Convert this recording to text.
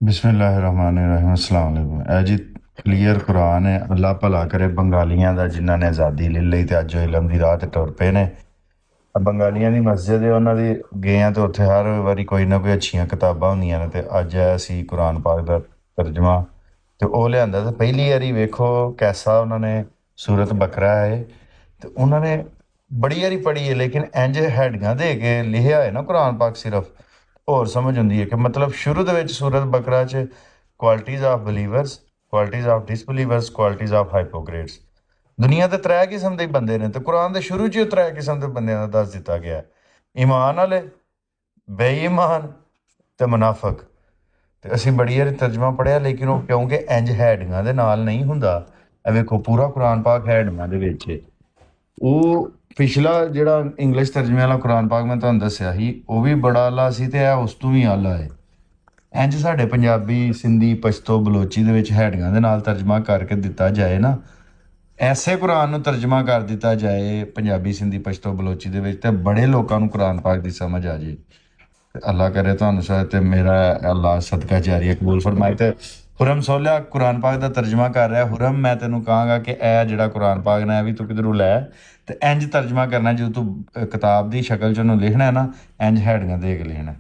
ਬਿਸਮਿल्लाहिर्रहमानिर्रहीम अस्सलाम वालेकुम। ਇਹ ਜੀ ਕਲੀਅਰ ਕੁਰਾਨ ਹੈ। ਅੱਲਾ ਭਲਾ ਕਰੇ ਬੰਗਾਲੀਆਂ ਦਾ, ਜਿਨ੍ਹਾਂ ਨੇ ਆਜ਼ਾਦੀ ਲੈ ਲਈ ਤੇ ਅੱਜ ਉਹ ਇਲਮ ਦੀ ਰਾਹ ਤੇ ਤੁਰ ਪਏ ਨੇ। ਬੰਗਾਲੀਆਂ ਦੀ ਮਸਜਿਦ ਹੈ, ਉਹਨਾਂ ਦੀ ਗਏ ਆ ਤੇ ਉੱਥੇ ਹਰ ਵਾਰੀ ਕੋਈ ਨਾ ਕੋਈ ਅੱਛੀਆਂ ਕਿਤਾਬਾਂ ਹੁੰਦੀਆਂ ਨੇ। ਤੇ ਅੱਜ ਅਸੀਂ ਕੁਰਾਨ ਪਾਕ ਦਾ ਤਰਜਮਾ ਤੇ ਉਹ ਲਿਆਂਦਾ। ਤੇ ਪਹਿਲੀ ਵਾਰੀ ਵੇਖੋ ਕੈਸਾ ਉਹਨਾਂ ਨੇ ਸੂਰਤ ਬਕਰਾ ਹੈ, ਤੇ ਉਹਨਾਂ ਨੇ ਬੜੀ ਵਾਰੀ ਪੜ੍ਹੀ ਹੈ, ਲੇਕਿਨ ਇੰਜ ਹੈਡੀਆਂ ਦੇ ਕੇ ਲਿਖਿਆ ਹੈ ਨਾ ਕੁਰਾਨ ਪਾਕ, ਸਿਰਫ ਹੋਰ ਸਮਝ ਹੁੰਦੀ ਹੈ ਕਿ ਮਤਲਬ ਸ਼ੁਰੂ ਦੇ ਵਿੱਚ ਸੂਰਤ ਬਕਰਾ 'ਚ qualities of believers, qualities of disbelievers, qualities of hypocrites. ਦੁਨੀਆ ਤੇ ਤਰੇ ਕਿਸਮ ਦੇ ਹੀ ਬੰਦੇ ਨੇ, ਤੇ ਕੁਰਾਨ ਦੇ ਸ਼ੁਰੂ 'ਚ ਹੀ ਤਰੇ ਕਿਸਮ ਦੇ ਬੰਦਿਆਂ ਦਾ ਦੱਸ ਦਿੱਤਾ ਗਿਆ ਹੈ। ਈਮਾਨ ਵਾਲੇ, ਬੇਈਮਾਨ ਤੇ ਮੁਨਾਫਕ। ਤੇ ਅਸੀਂ ਬੜੀ ਵਾਰੀ ਤਰਜਮਾ ਪੜ੍ਹਿਆ, ਲੇਕਿਨ ਉਹ ਕਿਉਂਕਿ ਇੰਜ ਹੈਡਿੰਗਾਂ ਦੇ ਨਾਲ ਨਹੀਂ ਹੁੰਦਾ। ਇਹ ਵੇਖੋ ਪੂਰਾ ਕੁਰਾਨ ਪਾਕ ਹੈਡਿੰਗਾਂ ਦੇ ਵਿੱਚ ਹੈ। ਉਹ ਪਿਛਲਾ ਜਿਹੜਾ ਇੰਗਲਿਸ਼ ਤਰਜਮੇ ਵਾਲਾ ਕੁਰਾਨ ਪਾਕ ਮੈਂ ਤੁਹਾਨੂੰ ਦੱਸਿਆ ਸੀ, ਉਹ ਵੀ ਬੜਾ ਆਲਾ ਸੀ, ਤੇ ਇਹ ਉਸ ਤੋਂ ਵੀ ਆਲਾ ਹੈ। ਇੰਜ ਸਾਡੇ ਪੰਜਾਬੀ, ਸਿੰਧੀ, ਪਸ਼ਤੋ, ਬਲੋਚੀ ਦੇ ਵਿੱਚ ਹੈਡਿੰਗਾਂ ਦੇ ਨਾਲ ਤਰਜਮਾ ਕਰਕੇ ਦਿੱਤਾ ਜਾਏ ਨਾ, ਐਸੇ ਕੁਰਾਨ ਨੂੰ ਤਰਜਮਾ ਕਰ ਦਿੱਤਾ ਜਾਏ ਪੰਜਾਬੀ, ਸਿੰਧੀ, ਪਸ਼ਤੋ, ਬਲੋਚੀ ਦੇ ਵਿੱਚ, ਤੇ ਬੜੇ ਲੋਕਾਂ ਨੂੰ ਕੁਰਾਨ ਪਾਕ ਦੀ ਸਮਝ ਆ ਜਾਏ। ਤੇ ਅੱਲਾ ਕਰੇ ਤੁਹਾਨੂੰ ਸ਼ਾਇਦ, ਤੇ ਮੇਰਾ ਅੱਲਾ ਸਦਕਾ ਜਾਰੀ ਕਬੂਲ ਫਰਮਾਏ। ਤੇ ਹੁਰਮ ਸੋਹਲਿਆ ਕੁਰਾਨ ਪਾਕ ਦਾ ਤਰਜਮਾ ਕਰ ਰਿਹਾ। ਹੁਰਮ, ਮੈਂ ਤੈਨੂੰ ਕਹਾਂਗਾ ਕਿ ਇਹ ਜਿਹੜਾ ਕੁਰਾਨ ਪਾਕ ਨੇ, ਇਹ ਵੀ ਤੂੰ ਕਿਧਰੋਂ ਲੈ ਤੇ ਇੰਜ ਤਰਜਮਾ ਕਰਨਾ। ਜਦੋਂ ਤੂੰ ਕਿਤਾਬ ਦੀ ਸ਼ਕਲ 'ਚ ਉਹਨੂੰ ਲਿਖਣਾ ਹੈ ਨਾ, ਇੰਜ ਹੈਡਿੰਗਾਂ ਦੇ ਕੇ ਲਿਖਣਾ।